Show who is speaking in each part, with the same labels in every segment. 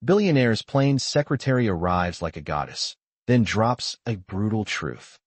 Speaker 1: Billionaire's plain secretary arrives like a goddess, then drops a brutal truth.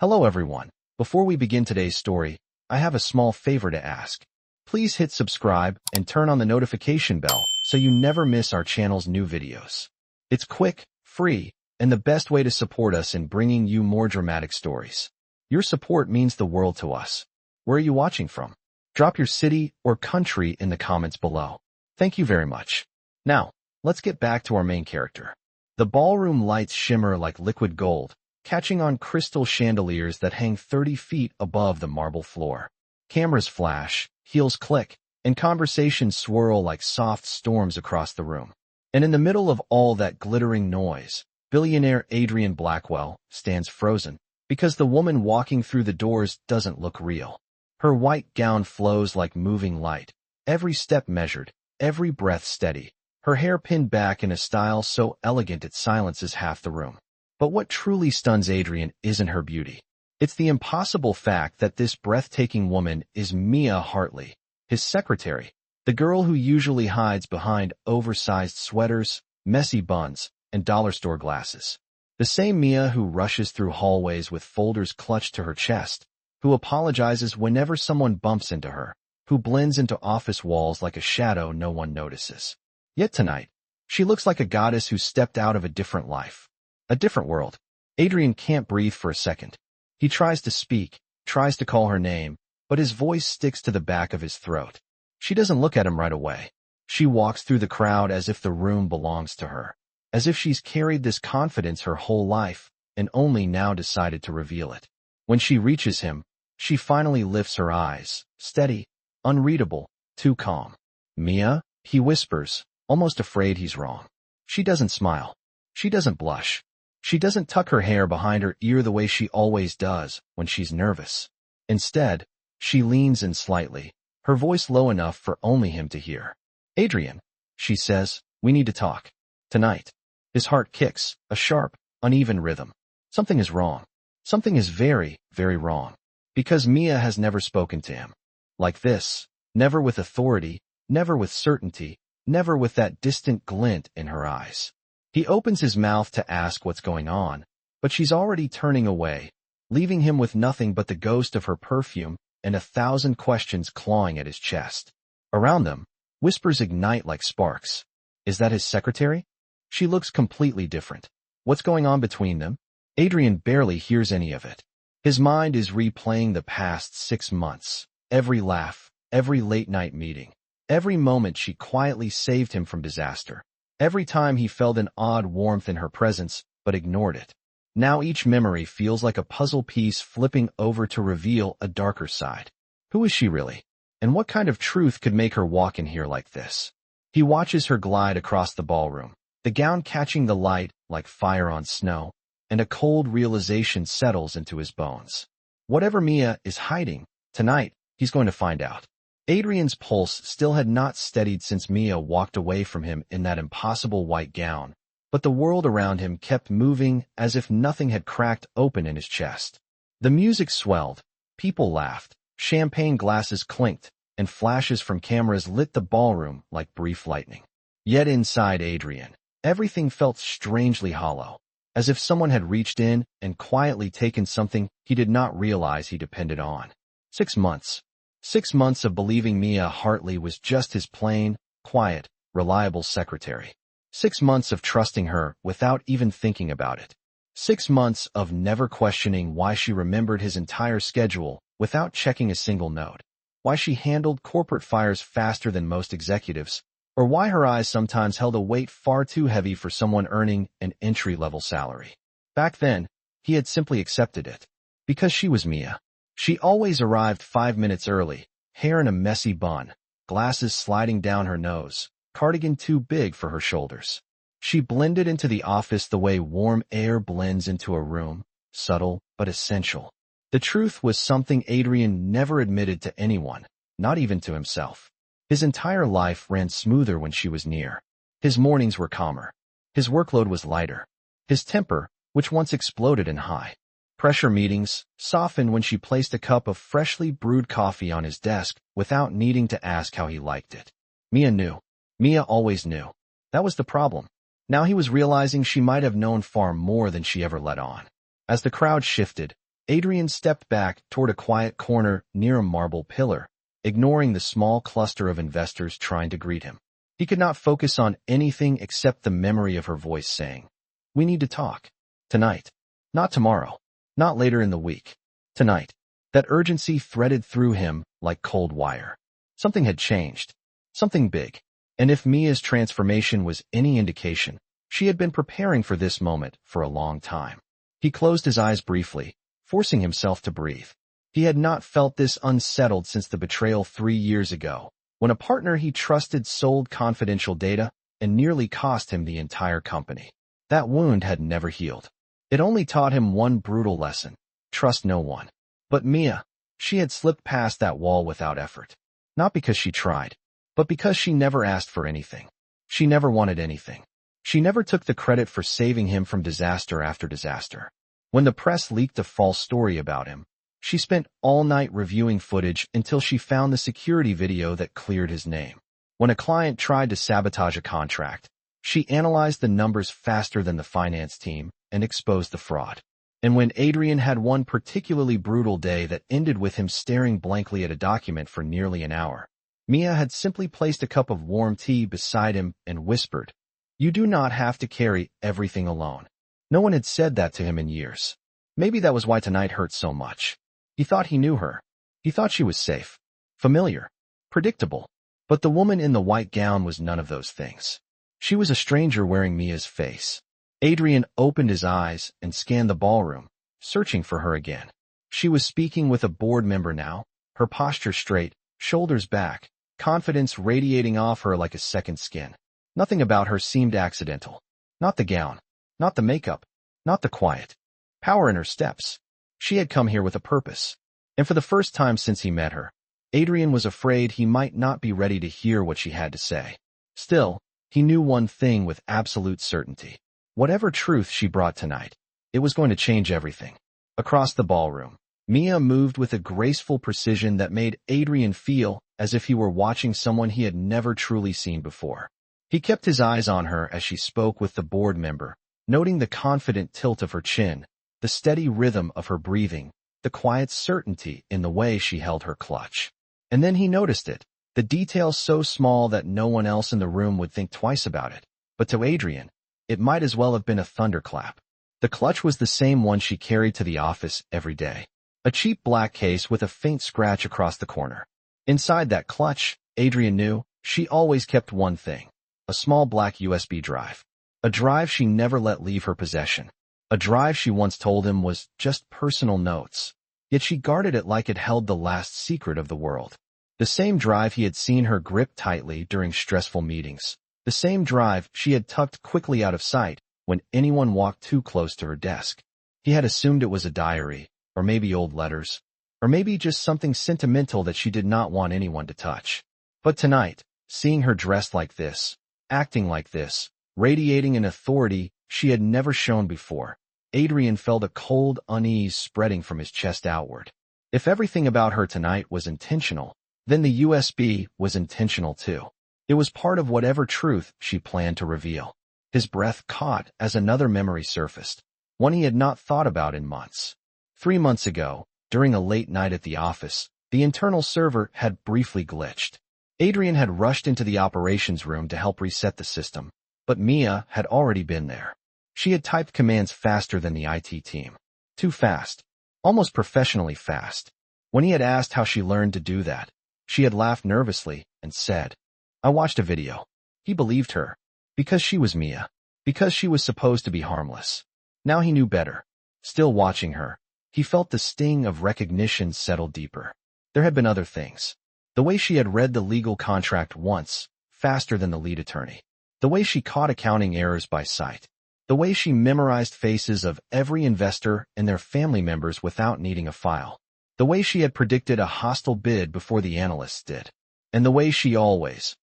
Speaker 1: Hello everyone. Before we begin today's story, I have a small favor to ask. Please hit subscribe and turn on the notification bell so you never miss our channel's new videos. It's quick, free, and the best way to support us in bringing you more dramatic stories. Your support means the world to us. Where are you watching from? Drop your city or country in the comments below. Thank you very much. Now, let's get back to our main character. The ballroom lights shimmer like liquid gold, catching on crystal chandeliers that hang 30 feet above the marble floor. Cameras flash, heels click, and conversations swirl like soft storms across the room. And in the middle of all that glittering noise, billionaire Adrian Blackwell stands frozen, because the woman walking through the doors doesn't look real. Her white gown flows like moving light, every step measured, every breath steady, her hair pinned back in a style so elegant it silences half the room. But what truly stuns Adrian isn't her beauty. It's the impossible fact that this breathtaking woman is Mia Hartley, his secretary, the girl who usually hides behind oversized sweaters, messy buns, and dollar store glasses. The same Mia who rushes through hallways with folders clutched to her chest, who apologizes whenever someone bumps into her, who blends into office walls like a shadow no one notices. Yet tonight, she looks like a goddess who stepped out of a different life, a different world. Adrian can't breathe for a second. He tries to speak, tries to call her name, but his voice sticks to the back of his throat. She doesn't look at him right away. She walks through the crowd as if the room belongs to her, as if she's carried this confidence her whole life and only now decided to reveal it. When she reaches him, she finally lifts her eyes, steady, unreadable, too calm. "Mia," he whispers, almost afraid he's wrong. She doesn't smile. She doesn't blush. She doesn't tuck her hair behind her ear the way she always does when she's nervous. Instead, she leans in slightly, her voice low enough for only him to hear. "Adrian," she says, "we need to talk. Tonight." His heart kicks, a sharp, uneven rhythm. Something is wrong. Something is very, very wrong. Because Mia has never spoken to him. Like this, never with authority, never with certainty, never with that distant glint in her eyes. He opens his mouth to ask what's going on, but she's already turning away, leaving him with nothing but the ghost of her perfume and 1,000 questions clawing at his chest. Around them, whispers ignite like sparks. Is that his secretary? She looks completely different. What's going on between them? Adrian barely hears any of it. His mind is replaying the past 6 months. Every laugh, every late-night meeting, every moment she quietly saved him from disaster. Every time he felt an odd warmth in her presence, but ignored it. Now each memory feels like a puzzle piece flipping over to reveal a darker side. Who is she really? And what kind of truth could make her walk in here like this? He watches her glide across the ballroom, the gown catching the light like fire on snow, and a cold realization settles into his bones. Whatever Mia is hiding, tonight, he's going to find out. Adrian's pulse still had not steadied since Mia walked away from him in that impossible white gown, but the world around him kept moving as if nothing had cracked open in his chest. The music swelled, people laughed, champagne glasses clinked, and flashes from cameras lit the ballroom like brief lightning. Yet inside Adrian, everything felt strangely hollow, as if someone had reached in and quietly taken something he did not realize he depended on. 6 months. 6 months of believing Mia Hartley was just his plain, quiet, reliable secretary. 6 months of trusting her without even thinking about it. 6 months of never questioning why she remembered his entire schedule without checking a single note. Why she handled corporate fires faster than most executives, or why her eyes sometimes held a weight far too heavy for someone earning an entry-level salary. Back then, he had simply accepted it. Because she was Mia. She always arrived 5 minutes early, hair in a messy bun, glasses sliding down her nose, cardigan too big for her shoulders. She blended into the office the way warm air blends into a room, subtle but essential. The truth was something Adrian never admitted to anyone, not even to himself. His entire life ran smoother when she was near. His mornings were calmer. His workload was lighter. His temper, which once exploded in high pressure meetings, softened when she placed a cup of freshly brewed coffee on his desk without needing to ask how he liked it. Mia knew. Mia always knew. That was the problem. Now he was realizing she might have known far more than she ever let on. As the crowd shifted, Adrian stepped back toward a quiet corner near a marble pillar, ignoring the small cluster of investors trying to greet him. He could not focus on anything except the memory of her voice saying, "We need to talk. Tonight. Not tomorrow. Not later in the week. Tonight." That urgency threaded through him like cold wire. Something had changed. Something big. And if Mia's transformation was any indication, she had been preparing for this moment for a long time. He closed his eyes briefly, forcing himself to breathe. He had not felt this unsettled since the betrayal 3 years ago, when a partner he trusted sold confidential data and nearly cost him the entire company. That wound had never healed. It only taught him one brutal lesson: trust no one. But Mia, she had slipped past that wall without effort. Not because she tried, but because she never asked for anything. She never wanted anything. She never took the credit for saving him from disaster after disaster. When the press leaked a false story about him, she spent all night reviewing footage until she found the security video that cleared his name. When a client tried to sabotage a contract, she analyzed the numbers faster than the finance team and exposed the fraud. And when Adrian had one particularly brutal day that ended with him staring blankly at a document for nearly an hour, Mia had simply placed a cup of warm tea beside him and whispered, "You do not have to carry everything alone." No one had said that to him in years. Maybe that was why tonight hurt so much. He thought he knew her. He thought she was safe, familiar, predictable. But the woman in the white gown was none of those things. She was a stranger wearing Mia's face. Adrian opened his eyes and scanned the ballroom, searching for her again. She was speaking with a board member now, her posture straight, shoulders back, confidence radiating off her like a second skin. Nothing about her seemed accidental. Not the gown, not the makeup, not the quiet power in her steps. She had come here with a purpose. And for the first time since he met her, Adrian was afraid he might not be ready to hear what she had to say. Still, he knew one thing with absolute certainty. Whatever truth she brought tonight, it was going to change everything. Across the ballroom, Mia moved with a graceful precision that made Adrian feel as if he were watching someone he had never truly seen before. He kept his eyes on her as she spoke with the board member, noting the confident tilt of her chin, the steady rhythm of her breathing, the quiet certainty in the way she held her clutch. And then he noticed it, the detail so small that no one else in the room would think twice about it. But to Adrian, it might as well have been a thunderclap. The clutch was the same one she carried to the office every day. A cheap black case with a faint scratch across the corner. Inside that clutch, Adrian knew, she always kept one thing: a small black USB drive. A drive she never let leave her possession. A drive she once told him was just personal notes. Yet she guarded it like it held the last secret of the world. The same drive he had seen her grip tightly during stressful meetings. The same drive she had tucked quickly out of sight when anyone walked too close to her desk. He had assumed it was a diary, or maybe old letters, or maybe just something sentimental that she did not want anyone to touch. But tonight, seeing her dressed like this, acting like this, radiating an authority she had never shown before, Adrian felt a cold unease spreading from his chest outward. If everything about her tonight was intentional, then the USB was intentional too. It was part of whatever truth she planned to reveal. His breath caught as another memory surfaced, one he had not thought about in months. 3 months ago, during a late night at the office, the internal server had briefly glitched. Adrian had rushed into the operations room to help reset the system, but Mia had already been there. She had typed commands faster than the IT team. Too fast. Almost professionally fast. When he had asked how she learned to do that, she had laughed nervously and said, "I watched a video." He believed her. Because she was Mia. Because she was supposed to be harmless. Now he knew better. Still watching her, he felt the sting of recognition settle deeper. There had been other things. The way she had read the legal contract once, faster than the lead attorney. The way she caught accounting errors by sight. The way she memorized faces of every investor and their family members without needing a file. The way she had predicted a hostile bid before the analysts did. And the way she always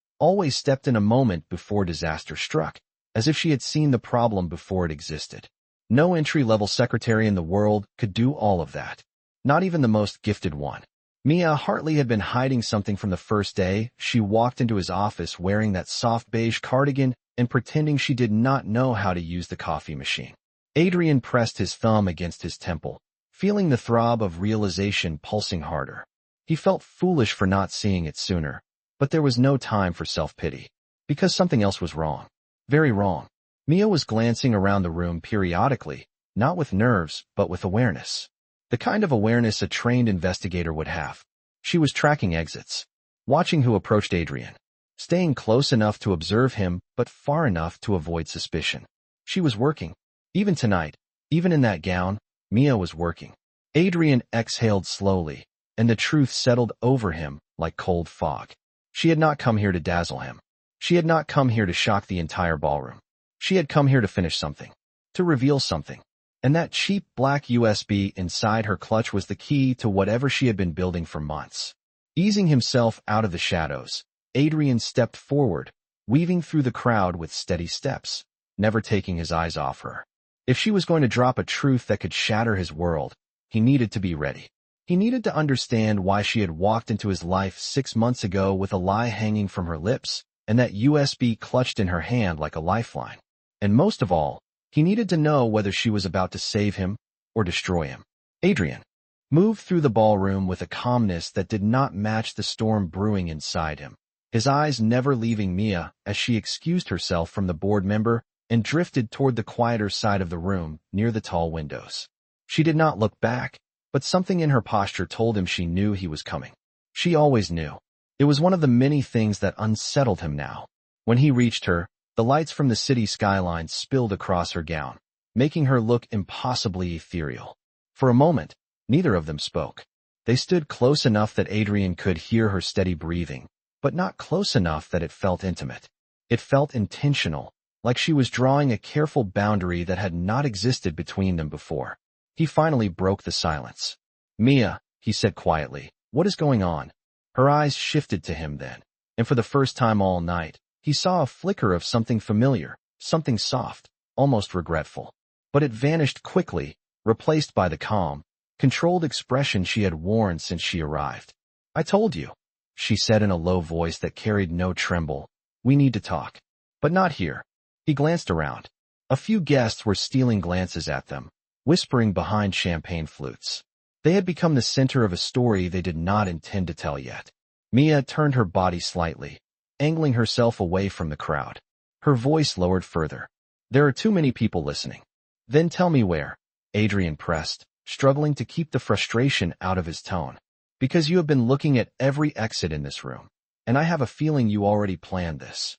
Speaker 1: stepped in a moment before disaster struck, as if she had seen the problem before it existed. No entry-level secretary in the world could do all of that. Not even the most gifted one. Mia Hartley had been hiding something from the first day she walked into his office wearing that soft beige cardigan and pretending she did not know how to use the coffee machine. Adrian pressed his thumb against his temple, feeling the throb of realization pulsing harder. He felt foolish for not seeing it sooner, but there was no time for self-pity, because something else was wrong. Very wrong. Mia was glancing around the room periodically, not with nerves, but with awareness. The kind of awareness a trained investigator would have. She was tracking exits, watching who approached Adrian, staying close enough to observe him, but far enough to avoid suspicion. She was working. Even tonight, even in that gown, Mia was working. Adrian exhaled slowly, and the truth settled over him like cold fog. She had not come here to dazzle him. She had not come here to shock the entire ballroom. She had come here to finish something, to reveal something. And that cheap black USB inside her clutch was the key to whatever she had been building for months. Easing himself out of the shadows, Adrian stepped forward, weaving through the crowd with steady steps, never taking his eyes off her. If she was going to drop a truth that could shatter his world, he needed to be ready. He needed to understand why she had walked into his life 6 months ago with a lie hanging from her lips and that USB clutched in her hand like a lifeline. And most of all, he needed to know whether she was about to save him or destroy him. Adrian moved through the ballroom with a calmness that did not match the storm brewing inside him, his eyes never leaving Mia as she excused herself from the board member and drifted toward the quieter side of the room near the tall windows. She did not look back, but something in her posture told him she knew he was coming. She always knew. It was one of the many things that unsettled him now. When he reached her, the lights from the city skyline spilled across her gown, making her look impossibly ethereal. For a moment, neither of them spoke. They stood close enough that Adrian could hear her steady breathing, but not close enough that it felt intimate. It felt intentional, like she was drawing a careful boundary that had not existed between them before. He finally broke the silence. "Mia," he said quietly, "what is going on?" Her eyes shifted to him then, and for the first time all night, he saw a flicker of something familiar, something soft, almost regretful. But it vanished quickly, replaced by the calm, controlled expression she had worn since she arrived. "I told you," she said in a low voice that carried no tremble. "We need to talk. But not here." He glanced around. A few guests were stealing glances at them, whispering behind champagne flutes. They had become the center of a story they did not intend to tell yet. Mia turned her body slightly, angling herself away from the crowd. Her voice lowered further. "There are too many people listening." "Then tell me where," Adrian pressed, struggling to keep the frustration out of his tone. "Because you have been looking at every exit in this room, and I have a feeling you already planned this."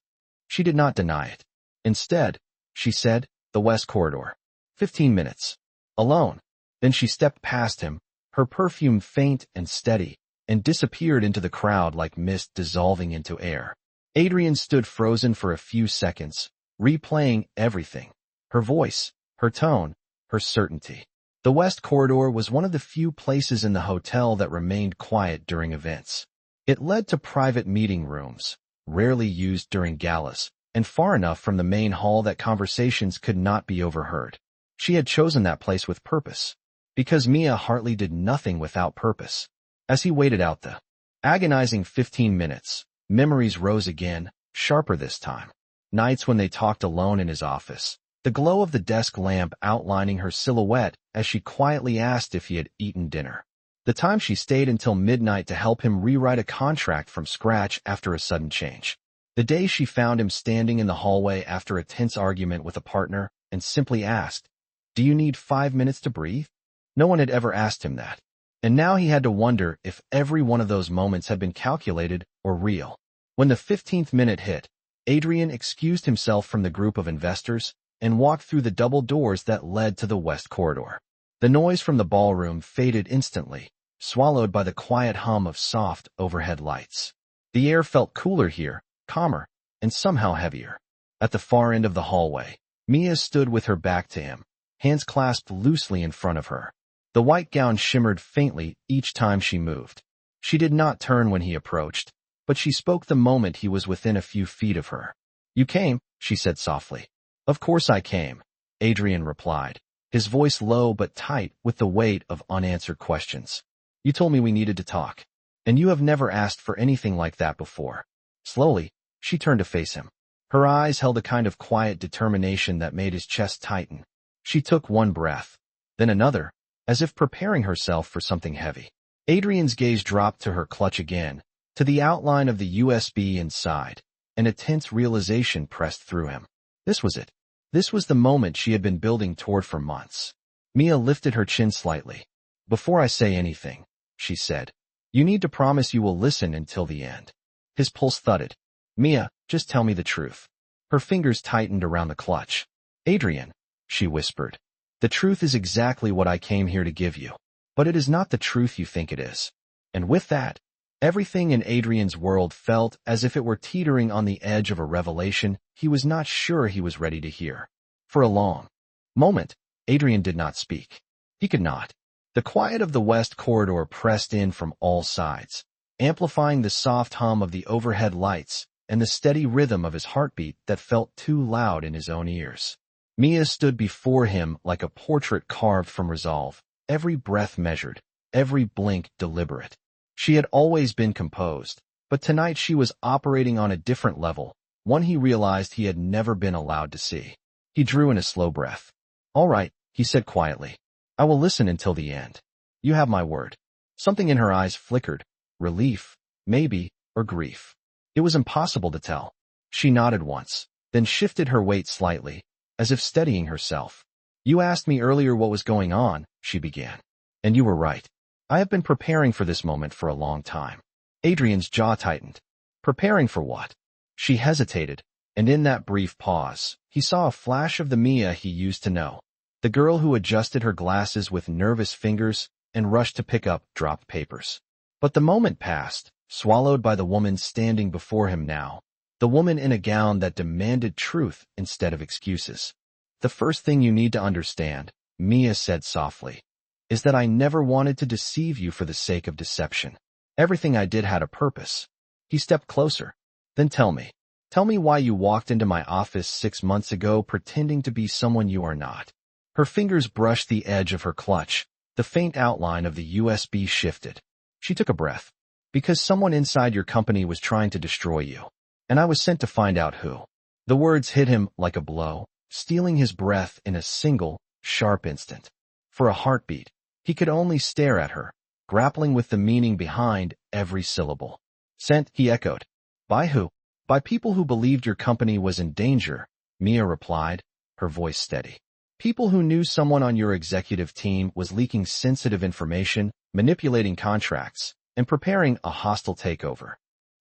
Speaker 1: She did not deny it. "Instead," she said, "the West Corridor. 15 minutes. Alone." Then she stepped past him, her perfume faint and steady, and disappeared into the crowd like mist dissolving into air. Adrian stood frozen for a few seconds, replaying everything. Her voice, her tone, her certainty. The West Corridor was one of the few places in the hotel that remained quiet during events. It led to private meeting rooms, rarely used during galas, and far enough from the main hall that conversations could not be overheard. She had chosen that place with purpose, because Mia Hartley did nothing without purpose. As he waited out the agonizing 15 minutes, memories rose again, sharper this time. Nights when they talked alone in his office, the glow of the desk lamp outlining her silhouette as she quietly asked if he had eaten dinner. The time she stayed until midnight to help him rewrite a contract from scratch after a sudden change. The day she found him standing in the hallway after a tense argument with a partner and simply asked, "Do you need 5 minutes to breathe?" No one had ever asked him that. And now he had to wonder if every one of those moments had been calculated or real. When the 15th minute hit, Adrian excused himself from the group of investors and walked through the double doors that led to the West Corridor. The noise from the ballroom faded instantly, swallowed by the quiet hum of soft overhead lights. The air felt cooler here, calmer, and somehow heavier. At the far end of the hallway, Mia stood with her back to him, hands clasped loosely in front of her. The white gown shimmered faintly each time she moved. She did not turn when he approached, but she spoke the moment he was within a few feet of her. "You came," she said softly. "Of course I came," Adrian replied, his voice low but tight with the weight of unanswered questions. "You told me we needed to talk, and you have never asked for anything like that before." Slowly, she turned to face him. Her eyes held a kind of quiet determination that made his chest tighten. She took one breath, then another, as if preparing herself for something heavy. Adrian's gaze dropped to her clutch again, to the outline of the USB inside, and a tense realization pressed through him. This was it. This was the moment she had been building toward for months. Mia lifted her chin slightly. "Before I say anything," she said, "you need to promise you will listen until the end." His pulse thudded. "Mia, just tell me the truth." Her fingers tightened around the clutch. "Adrian," she whispered, "the truth is exactly what I came here to give you. But it is not the truth you think it is." And with that, everything in Adrian's world felt as if it were teetering on the edge of a revelation he was not sure he was ready to hear. For a long moment, Adrian did not speak. He could not. The quiet of the West Corridor pressed in from all sides, amplifying the soft hum of the overhead lights and the steady rhythm of his heartbeat that felt too loud in his own ears. Mia stood before him like a portrait carved from resolve, every breath measured, every blink deliberate. She had always been composed, but tonight she was operating on a different level, one he realized he had never been allowed to see. He drew in a slow breath. "All right," he said quietly. "I will listen until the end. You have my word." Something in her eyes flickered, relief, maybe, or grief. It was impossible to tell. She nodded once, then shifted her weight slightly, as if steadying herself. "You asked me earlier what was going on," she began. "And you were right. I have been preparing for this moment for a long time." Adrian's jaw tightened. Preparing for what? She hesitated, and in that brief pause, he saw a flash of the Mia he used to know. The girl who adjusted her glasses with nervous fingers and rushed to pick up dropped papers. But the moment passed, swallowed by the woman standing before him now, the woman in a gown that demanded truth instead of excuses. "The first thing you need to understand," Mia said softly, "is that I never wanted to deceive you for the sake of deception. Everything I did had a purpose." He stepped closer. "Then tell me why you walked into my office 6 months ago pretending to be someone you are not." Her fingers brushed the edge of her clutch. The faint outline of the USB shifted. She took a breath. "Because someone inside your company was trying to destroy you. And I was sent to find out who." The words hit him like a blow, stealing his breath in a single, sharp instant. For a heartbeat, he could only stare at her, grappling with the meaning behind every syllable. "Sent," he echoed. "By who?" "By people who believed your company was in danger," Mia replied, her voice steady. "People who knew someone on your executive team was leaking sensitive information, manipulating contracts, and preparing a hostile takeover."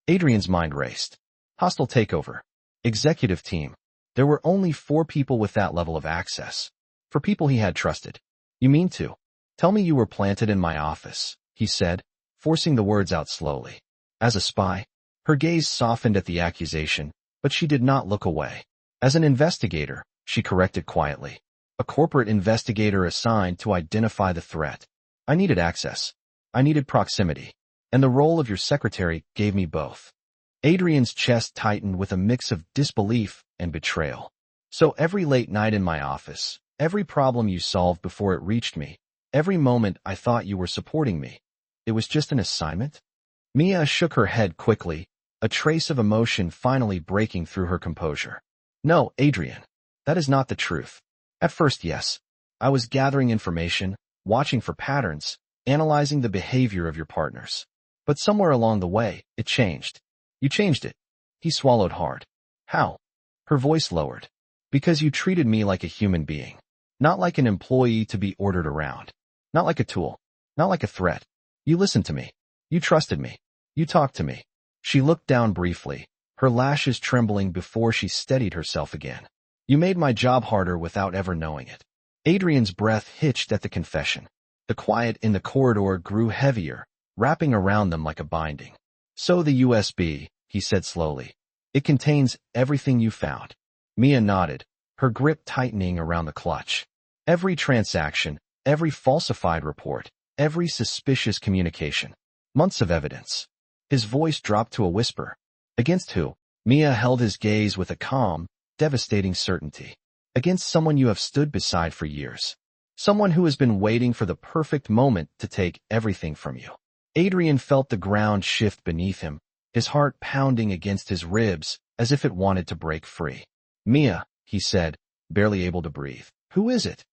Speaker 1: Adrian's mind raced. Hostile takeover. Executive team. There were only 4 people with that level of access. 4 people he had trusted. "You mean to tell me you were planted in my office," he said, forcing the words out slowly. "As a spy?" Her gaze softened at the accusation, but she did not look away. "As an investigator," she corrected quietly. "A corporate investigator assigned to identify the threat. I needed access. I needed proximity. And the role of your secretary gave me both." Adrian's chest tightened with a mix of disbelief and betrayal. "So every late night in my office, every problem you solved before it reached me, every moment I thought you were supporting me, it was just an assignment?" Mia shook her head quickly, a trace of emotion finally breaking through her composure. "No, Adrian, that is not the truth. At first, yes. I was gathering information, watching for patterns, analyzing the behavior of your partners. But somewhere along the way, it changed. You changed it." He swallowed hard. "How?" Her voice lowered. "Because you treated me like a human being. Not like an employee to be ordered around. Not like a tool. Not like a threat. You listened to me. You trusted me. You talked to me." She looked down briefly, her lashes trembling before she steadied herself again. "You made my job harder without ever knowing it." Adrian's breath hitched at the confession. The quiet in the corridor grew heavier, wrapping around them like a binding. "So the USB," he said slowly. "It contains everything you found." Mia nodded, her grip tightening around the clutch. "Every transaction, every falsified report, every suspicious communication. Months of evidence." His voice dropped to a whisper. "Against who?" Mia held his gaze with a calm, devastating certainty. "Against someone you have stood beside for years. Someone who has been waiting for the perfect moment to take everything from you." Adrian felt the ground shift beneath him, his heart pounding against his ribs as if it wanted to break free. "Mia," he said, barely able to breathe. "Who is it?"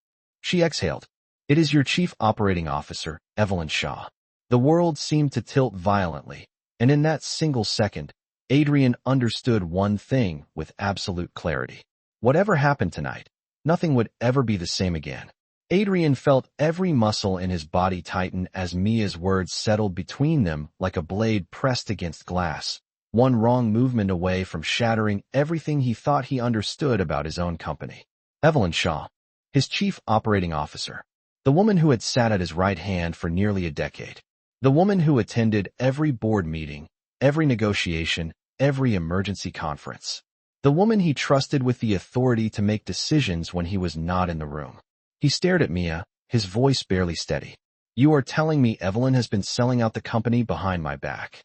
Speaker 1: She exhaled. "It is your chief operating officer, Evelyn Shaw." The world seemed to tilt violently, and in that single second, Adrian understood one thing with absolute clarity. Whatever happened tonight, nothing would ever be the same again. Adrian felt every muscle in his body tighten as Mia's words settled between them like a blade pressed against glass, one wrong movement away from shattering everything he thought he understood about his own company. Evelyn Shaw, his chief operating officer, the woman who had sat at his right hand for nearly a decade, the woman who attended every board meeting, every negotiation, every emergency conference, the woman he trusted with the authority to make decisions when he was not in the room. He stared at Mia, his voice barely steady. "You are telling me Evelyn has been selling out the company behind my back?"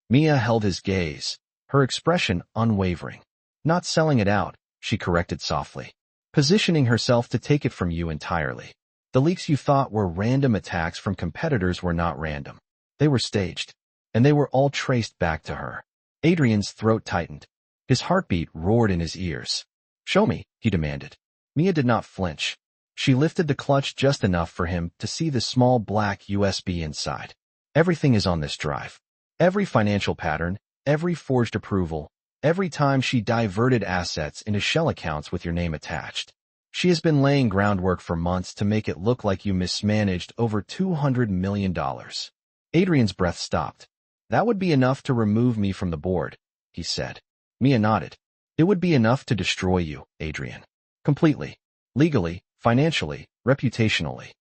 Speaker 1: Mia held his gaze, her expression unwavering. "Not selling it out," she corrected softly. "Positioning herself to take it from you entirely. The leaks you thought were random attacks from competitors were not random. They were staged, and they were all traced back to her." Adrian's throat tightened. His heartbeat roared in his ears. "Show me," he demanded. Mia did not flinch. She lifted the clutch just enough for him to see the small black USB inside. "Everything is on this drive. Every financial pattern, every forged approval, every time she diverted assets into shell accounts with your name attached. She has been laying groundwork for months to make it look like you mismanaged over $200 million. Adrian's breath stopped. "That would be enough to remove me from the board," he said. Mia nodded. "It would be enough to destroy you, Adrian. Completely. Legally, financially, reputationally."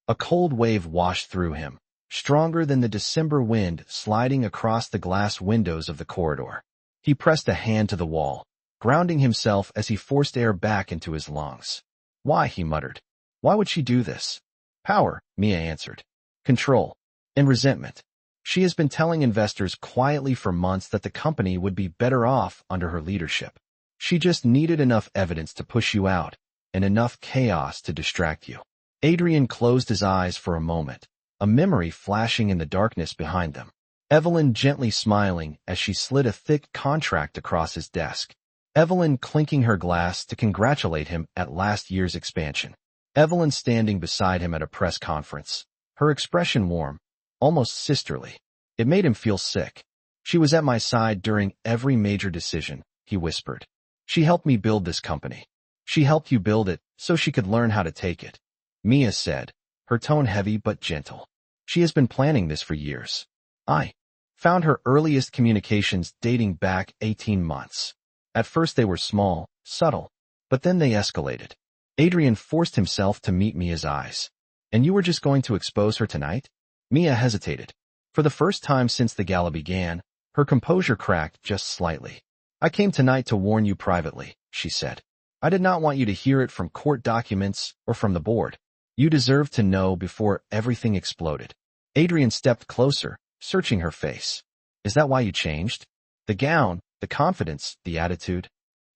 Speaker 1: A cold wave washed through him, stronger than the December wind sliding across the glass windows of the corridor. He pressed a hand to the wall, grounding himself as he forced air back into his lungs. "Why?" he muttered. "Why would she do this?" "Power," Mia answered. "Control. And resentment. She has been telling investors quietly for months that the company would be better off under her leadership. She just needed enough evidence to push you out, and enough chaos to distract you." Adrian closed his eyes for a moment, a memory flashing in the darkness behind them. Evelyn gently smiling as she slid a thick contract across his desk. Evelyn clinking her glass to congratulate him at last year's expansion. Evelyn standing beside him at a press conference, her expression warm, almost sisterly. It made him feel sick. "She was at my side during every major decision," he whispered. "She helped me build this company. She helped you build it so she could learn how to take it," Mia said, her tone heavy but gentle. "She has been planning this for years." I found her earliest communications dating back 18 months. At first they were small, subtle, but then they escalated. Adrian forced himself to meet Mia's eyes. "And you were just going to expose her tonight?" Mia hesitated. For the first time since the gala began, her composure cracked just slightly. "I came tonight to warn you privately," she said. "I did not want you to hear it from court documents or from the board. You deserved to know before everything exploded." Adrian stepped closer, searching her face. "Is that why you changed? The gown, the confidence, the attitude?"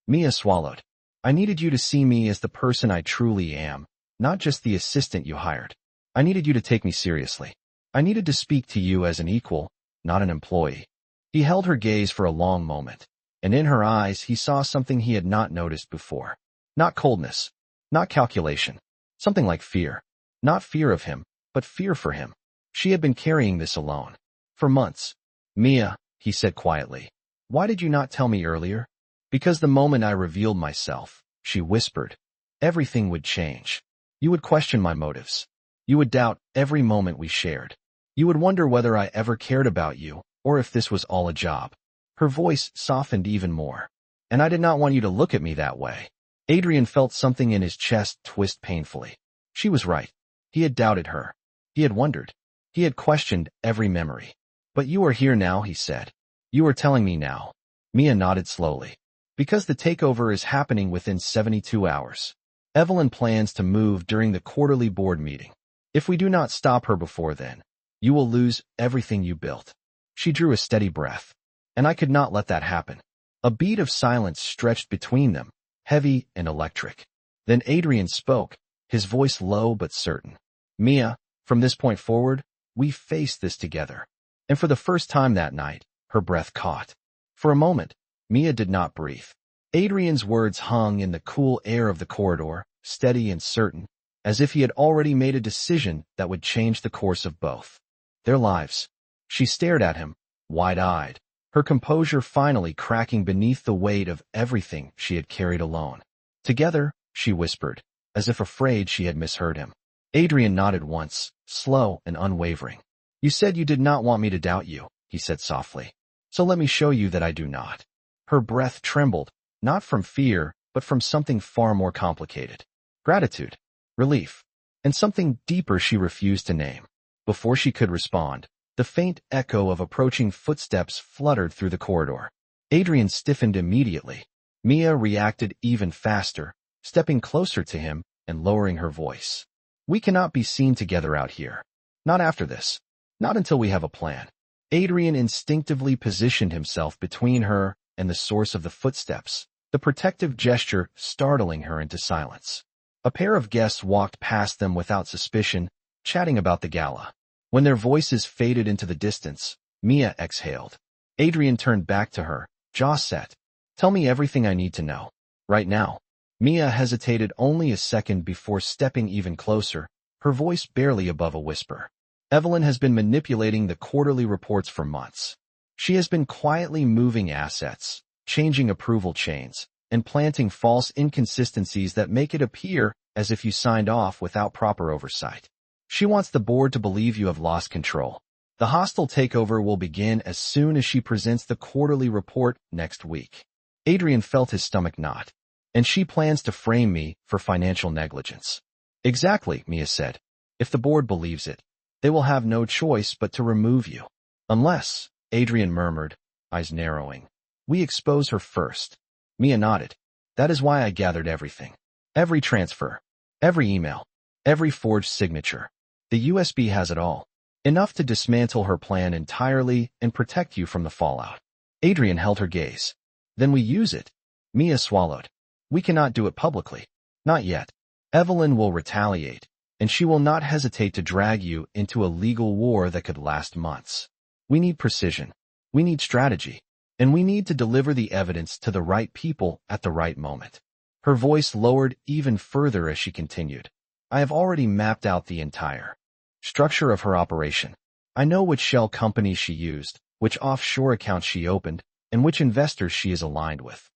Speaker 1: Mia swallowed. "I needed you to see me as the person I truly am, not just the assistant you hired. I needed you to take me seriously. I needed to speak to you as an equal, not an employee." He held her gaze for a long moment, and in her eyes he saw something he had not noticed before. Not coldness, not calculation, something like fear. Not fear of him, but fear for him. She had been carrying this alone. For months. "Mia," he said quietly, "why did you not tell me earlier?" "Because the moment I revealed myself," she whispered, "everything would change. You would question my motives. You would doubt every moment we shared. You would wonder whether I ever cared about you, or if this was all a job." Her voice softened even more. "And I did not want you to look at me that way." Adrian felt something in his chest twist painfully. She was right. He had doubted her. He had wondered. He had questioned every memory. "But you are here now," he said. "You are telling me now." Mia nodded slowly. "Because the takeover is happening within 72 hours. Evelyn plans to move during the quarterly board meeting. If we do not stop her before then, you will lose everything you built." She drew a steady breath. "And I could not let that happen." A beat of silence stretched between them, heavy and electric. Then Adrian spoke, his voice low but certain. "Mia, from this point forward, we face this together." And for the first time that night, her breath caught. For a moment, Mia did not breathe. Adrian's words hung in the cool air of the corridor, steady and certain, as if he had already made a decision that would change the course of both their lives. She stared at him, wide-eyed, her composure finally cracking beneath the weight of everything she had carried alone. Together, she whispered, as if afraid she had misheard him. Adrian nodded once, slow and unwavering. "You said you did not want me to doubt you," he said softly. "So let me show you that I do not." Her breath trembled, not from fear, but from something far more complicated. Gratitude, relief, and something deeper she refused to name. Before she could respond, the faint echo of approaching footsteps fluttered through the corridor. Adrian stiffened immediately. Mia reacted even faster, stepping closer to him and lowering her voice. "We cannot be seen together out here. Not after this. Not until we have a plan." Adrian instinctively positioned himself between her and the source of the footsteps, the protective gesture startling her into silence. A pair of guests walked past them without suspicion, chatting about the gala. When their voices faded into the distance, Mia exhaled. Adrian turned back to her, jaw set. "Tell me everything I need to know. Right now." Mia hesitated only a second before stepping even closer, her voice barely above a whisper. "Evelyn has been manipulating the quarterly reports for months. She has been quietly moving assets, changing approval chains, and planting false inconsistencies that make it appear as if you signed off without proper oversight. She wants the board to believe you have lost control. The hostile takeover will begin as soon as she presents the quarterly report next week." Adrian felt his stomach knot. "And she plans to frame me for financial negligence." "Exactly," Mia said. "If the board believes it, they will have no choice but to remove you. Unless," Adrian murmured, eyes narrowing, "we expose her first." Mia nodded. "That is why I gathered everything. Every transfer, every email, every forged signature. The USB has it all. Enough to dismantle her plan entirely and protect you from the fallout." Adrian held her gaze. "Then we use it." Mia swallowed. "We cannot do it publicly. Not yet. Evelyn will retaliate, and she will not hesitate to drag you into a legal war that could last months. We need precision. We need strategy. And we need to deliver the evidence to the right people at the right moment." Her voice lowered even further as she continued. "I have already mapped out the entire structure of her operation. I know which shell companies she used, which offshore accounts she opened, and which investors she is aligned with."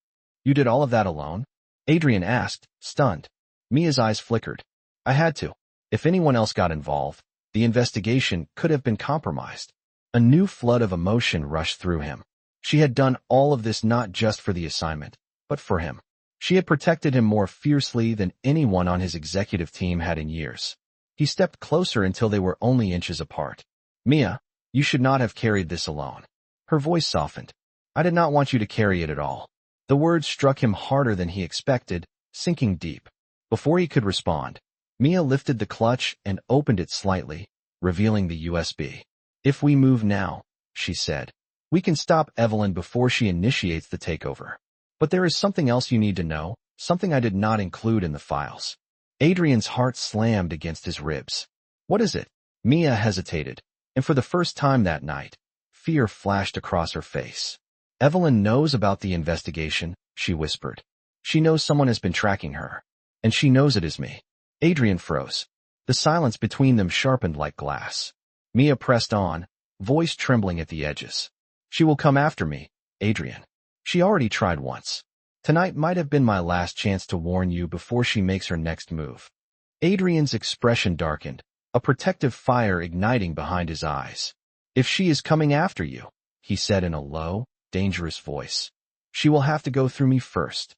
Speaker 1: "You did all of that alone?" Adrian asked, stunned. Mia's eyes flickered. "I had to. If anyone else got involved, the investigation could have been compromised." A new flood of emotion rushed through him. She had done all of this not just for the assignment, but for him. She had protected him more fiercely than anyone on his executive team had in years. He stepped closer until they were only inches apart. "Mia, you should not have carried this alone." Her voice softened. "I did not want you to carry it at all." The words struck him harder than he expected, sinking deep. Before he could respond, Mia lifted the clutch and opened it slightly, revealing the USB. "If we move now," she said, "we can stop Evelyn before she initiates the takeover. But there is something else you need to know, something I did not include in the files." Adrian's heart slammed against his ribs. "What is it?" Mia hesitated, and for the first time that night, fear flashed across her face. "Evelyn knows about the investigation," she whispered. "She knows someone has been tracking her. And she knows it is me." Adrian froze. The silence between them sharpened like glass. Mia pressed on, voice trembling at the edges. "She will come after me, Adrian. She already tried once. Tonight might have been my last chance to warn you before she makes her next move." Adrian's expression darkened, a protective fire igniting behind his eyes. "If she is coming after you," he said in a low, dangerous voice, "she will have to go through me first."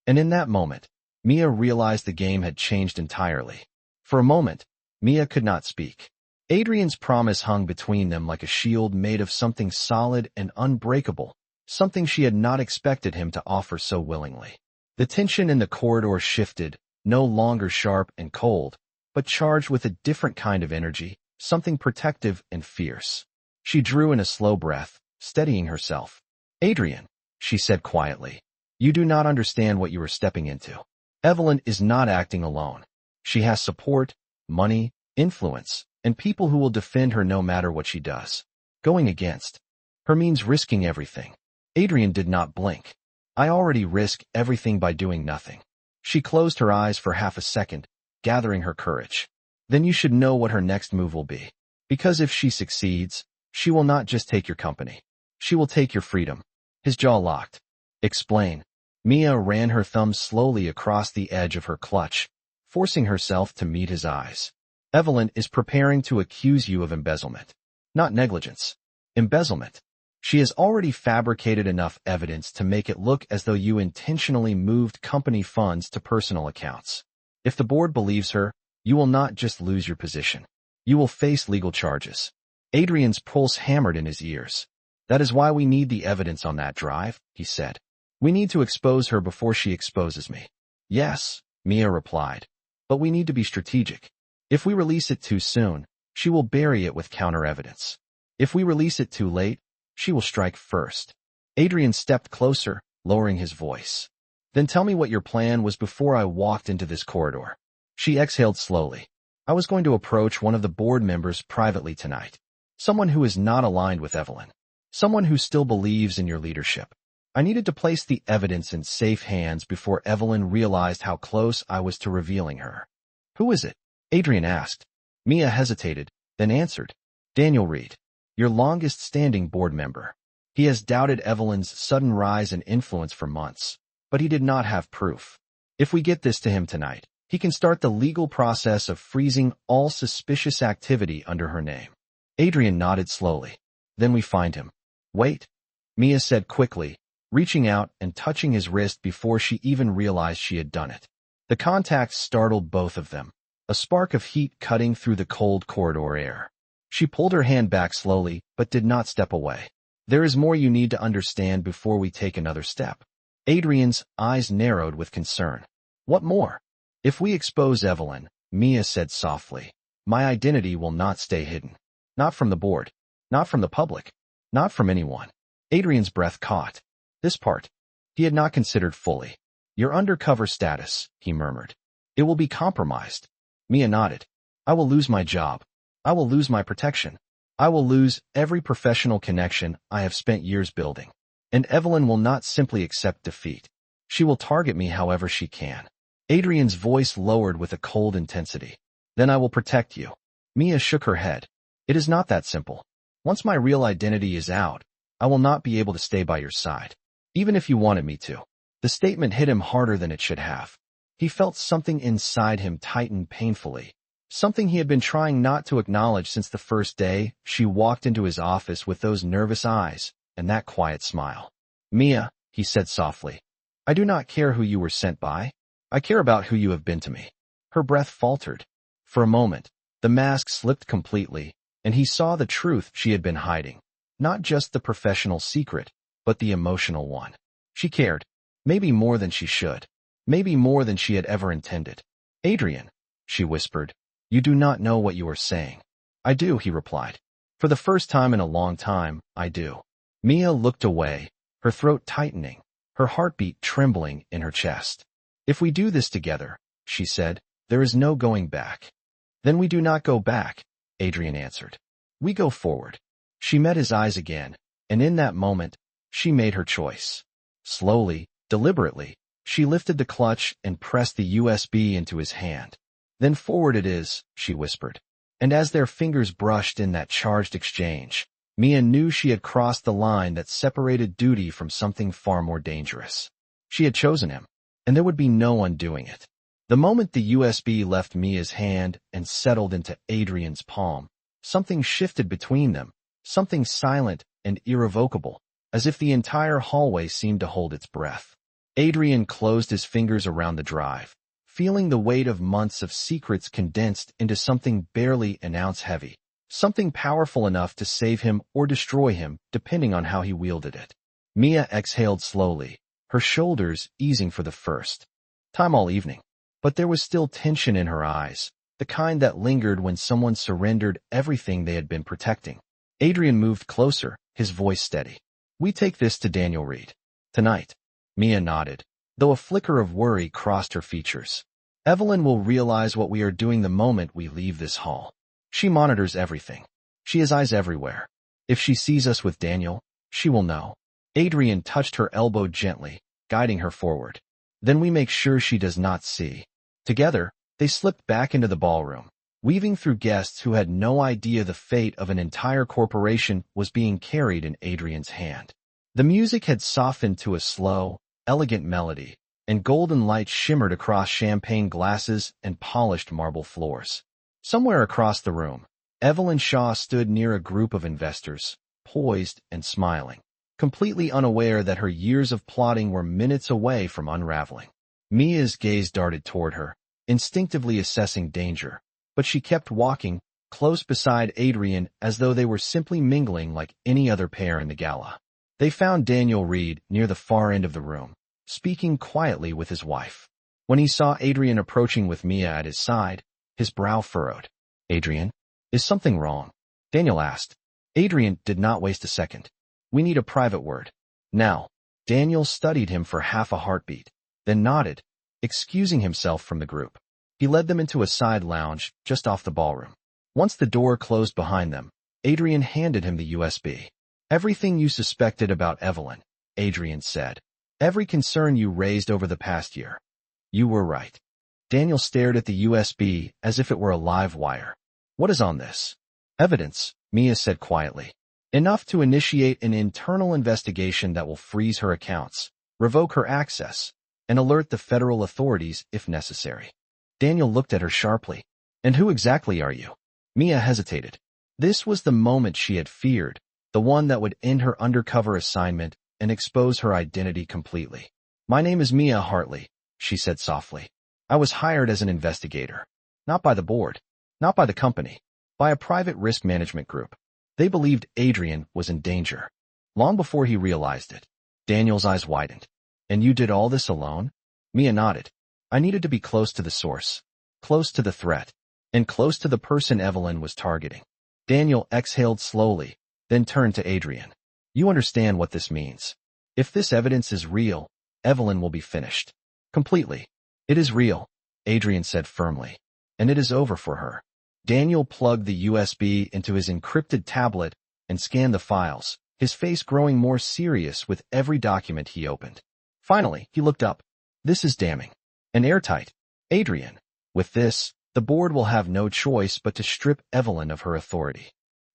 Speaker 1: And in that moment, Mia realized the game had changed entirely. For a moment, Mia could not speak. Adrian's promise hung between them like a shield made of something solid and unbreakable, something she had not expected him to offer so willingly. The tension in the corridor shifted, no longer sharp and cold, but charged with a different kind of energy, something protective and fierce. She drew in a slow breath, steadying herself. "Adrian," she said quietly, "you do not understand what you are stepping into. Evelyn is not acting alone. She has support, money, influence, and people who will defend her no matter what she does. Going against her means risking everything. Adrian did not blink. I already risk everything by doing nothing. She closed her eyes for half a second, gathering her courage. Then you should know what her next move will be. Because if she succeeds, she will not just take your company. She will take your freedom. His jaw locked. Explain. Mia ran her thumb slowly across the edge of her clutch, forcing herself to meet his eyes. Evelyn is preparing to accuse you of embezzlement. Not negligence. Embezzlement. She has already fabricated enough evidence to make it look as though you intentionally moved company funds to personal accounts. If the board believes her, you will not just lose your position. You will face legal charges. Adrian's pulse hammered in his ears. That is why we need the evidence on that drive, he said. We need to expose her before she exposes me. Yes, Mia replied. But we need to be strategic. If we release it too soon, she will bury it with counter-evidence. If we release it too late, she will strike first. Adrian stepped closer, lowering his voice. Then tell me what your plan was before I walked into this corridor. She exhaled slowly. I was going to approach one of the board members privately tonight. Someone who is not aligned with Evelyn. Someone who still believes in your leadership. I needed to place the evidence in safe hands before Evelyn realized how close I was to revealing her. Who is it? Adrian asked. Mia hesitated, then answered. Daniel Reed. Your longest-standing board member. He has doubted Evelyn's sudden rise in influence for months, but he did not have proof. If we get this to him tonight, he can start the legal process of freezing all suspicious activity under her name. Adrian nodded slowly. Then we find him. Wait, Mia said quickly, reaching out and touching his wrist before she even realized she had done it. The contact startled both of them, a spark of heat cutting through the cold corridor air. She pulled her hand back slowly, but did not step away. There is more you need to understand before we take another step. Adrian's eyes narrowed with concern. What more? If we expose Evelyn, Mia said softly, my identity will not stay hidden. Not from the board. Not from the public. Not from anyone. Adrian's breath caught. This part. He had not considered fully. Your undercover status, he murmured. It will be compromised. Mia nodded. I will lose my job. I will lose my protection. I will lose every professional connection I have spent years building. And Evelyn will not simply accept defeat. She will target me however she can. Adrian's voice lowered with a cold intensity. Then I will protect you. Mia shook her head. It is not that simple. Once my real identity is out, I will not be able to stay by your side. Even if you wanted me to. The statement hit him harder than it should have. He felt something inside him tighten painfully. Something he had been trying not to acknowledge since the first day she walked into his office with those nervous eyes and that quiet smile. Mia, he said softly, I do not care who you were sent by. I care about who you have been to me. Her breath faltered. For a moment, the mask slipped completely, and he saw the truth she had been hiding. Not just the professional secret, but the emotional one. She cared. Maybe more than she should. Maybe more than she had ever intended. Adrian, she whispered. You do not know what you are saying. I do, he replied. For the first time in a long time, I do. Mia looked away, her throat tightening, her heartbeat trembling in her chest. If we do this together, she said, there is no going back. Then we do not go back, Adrian answered. We go forward. She met his eyes again, and in that moment, she made her choice. Slowly, deliberately, she lifted the clutch and pressed the USB into his hand. Then forward it is, she whispered. And as their fingers brushed in that charged exchange, Mia knew she had crossed the line that separated duty from something far more dangerous. She had chosen him, and there would be no undoing it. The moment the USB left Mia's hand and settled into Adrian's palm, something shifted between them, something silent and irrevocable, as if the entire hallway seemed to hold its breath. Adrian closed his fingers around the drive, feeling the weight of months of secrets condensed into something barely an ounce heavy, something powerful enough to save him or destroy him, depending on how he wielded it. Mia exhaled slowly, her shoulders easing for the first time all evening. But there was still tension in her eyes, the kind that lingered when someone surrendered everything they had been protecting. Adrian moved closer, his voice steady. We take this to Daniel Reed. Tonight. Mia nodded, though a flicker of worry crossed her features. Evelyn will realize what we are doing the moment we leave this hall. She monitors everything. She has eyes everywhere. If she sees us with Daniel, she will know. Adrian touched her elbow gently, guiding her forward. Then we make sure she does not see. Together, they slipped back into the ballroom, weaving through guests who had no idea the fate of an entire corporation was being carried in Adrian's hand. The music had softened to a slow, elegant melody, and golden light shimmered across champagne glasses and polished marble floors. Somewhere across the room, Evelyn Shaw stood near a group of investors, poised and smiling, completely unaware that her years of plotting were minutes away from unraveling. Mia's gaze darted toward her, instinctively assessing danger, but she kept walking, close beside Adrian as though they were simply mingling like any other pair in the gala. They found Daniel Reed near the far end of the room, speaking quietly with his wife. When he saw Adrian approaching with Mia at his side, his brow furrowed. "Adrian, is something wrong?" Daniel asked. Adrian did not waste a second. "We need a private word. Now." Daniel studied him for half a heartbeat, then nodded, excusing himself from the group. He led them into a side lounge just off the ballroom. Once the door closed behind them, Adrian handed him the USB. "Everything you suspected about Evelyn," Adrian said. "Every concern you raised over the past year. You were right." Daniel stared at the USB as if it were a live wire. "What is on this?" "Evidence," Mia said quietly. "Enough to initiate an internal investigation that will freeze her accounts, revoke her access, and alert the federal authorities if necessary." Daniel looked at her sharply. "And who exactly are you?" Mia hesitated. This was the moment she had feared, the one that would end her undercover assignment and expose her identity completely. "My name is Mia Hartley," she said softly. "I was hired as an investigator. Not by the board, not by the company, by a private risk management group. They believed Adrian was in danger. Long before he realized it." Daniel's eyes widened. "And you did all this alone?" Mia nodded. "I needed to be close to the source, close to the threat, and close to the person Evelyn was targeting." Daniel exhaled slowly, then turned to Adrian. "You understand what this means. If this evidence is real, Evelyn will be finished. Completely." "It is real," Adrian said firmly. "And it is over for her." Daniel plugged the USB into his encrypted tablet and scanned the files, his face growing more serious with every document he opened. Finally, he looked up. "This is damning. And airtight. Adrian, with this, the board will have no choice but to strip Evelyn of her authority."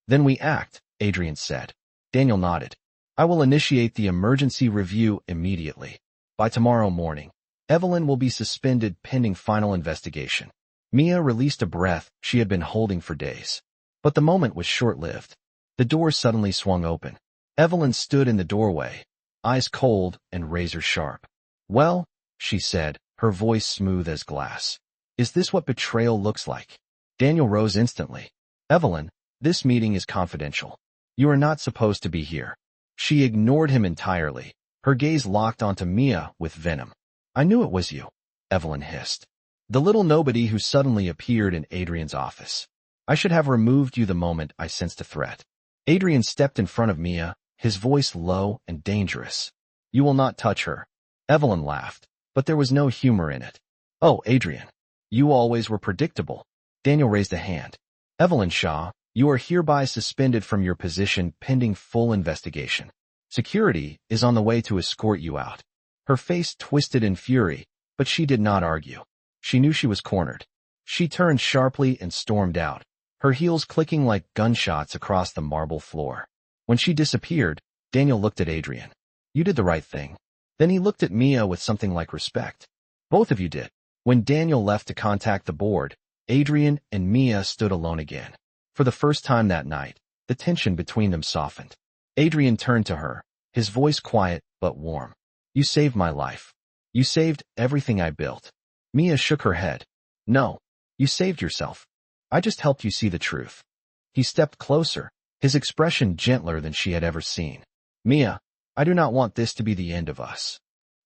Speaker 1: "Then we act," Adrian said. Daniel nodded. "I will initiate the emergency review immediately. By tomorrow morning, Evelyn will be suspended pending final investigation." Mia released a breath she had been holding for days. But the moment was short-lived. The door suddenly swung open. Evelyn stood in the doorway, eyes cold and razor-sharp. "Well," she said, her voice smooth as glass. "Is this what betrayal looks like?" Daniel rose instantly. "Evelyn, this meeting is confidential. You are not supposed to be here." She ignored him entirely, her gaze locked onto Mia with venom. "I knew it was you," Evelyn hissed. "The little nobody who suddenly appeared in Adrian's office. I should have removed you the moment I sensed a threat." Adrian stepped in front of Mia, his voice low and dangerous. "You will not touch her." Evelyn laughed, but there was no humor in it. "Oh, Adrian, you always were predictable." Daniel raised a hand. "Evelyn Shaw, you are hereby suspended from your position pending full investigation. Security is on the way to escort you out." Her face twisted in fury, but she did not argue. She knew she was cornered. She turned sharply and stormed out, her heels clicking like gunshots across the marble floor. When she disappeared, Daniel looked at Adrian. "You did the right thing." Then he looked at Mia with something like respect. "Both of you did." When Daniel left to contact the board, Adrian and Mia stood alone again. For the first time that night, the tension between them softened. Adrian turned to her, his voice quiet but warm. "You saved my life. You saved everything I built." Mia shook her head. "No, you saved yourself. I just helped you see the truth." He stepped closer, his expression gentler than she had ever seen. "Mia, I do not want this to be the end of us."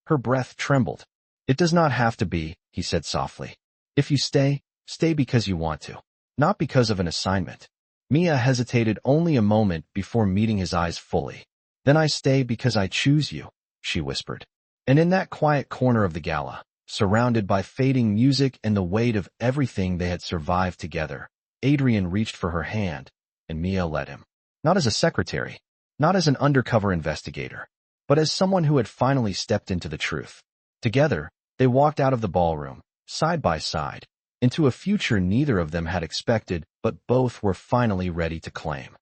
Speaker 1: Her breath trembled. "It does not have to be," he said softly. "If you stay, stay because you want to, not because of an assignment." Mia hesitated only a moment before meeting his eyes fully. "Then I stay because I choose you," she whispered. And in that quiet corner of the gala, surrounded by fading music and the weight of everything they had survived together, Adrian reached for her hand, and Mia led him. Not as a secretary, not as an undercover investigator, but as someone who had finally stepped into the truth. Together, they walked out of the ballroom, side by side, into a future neither of them had expected, but both were finally ready to claim.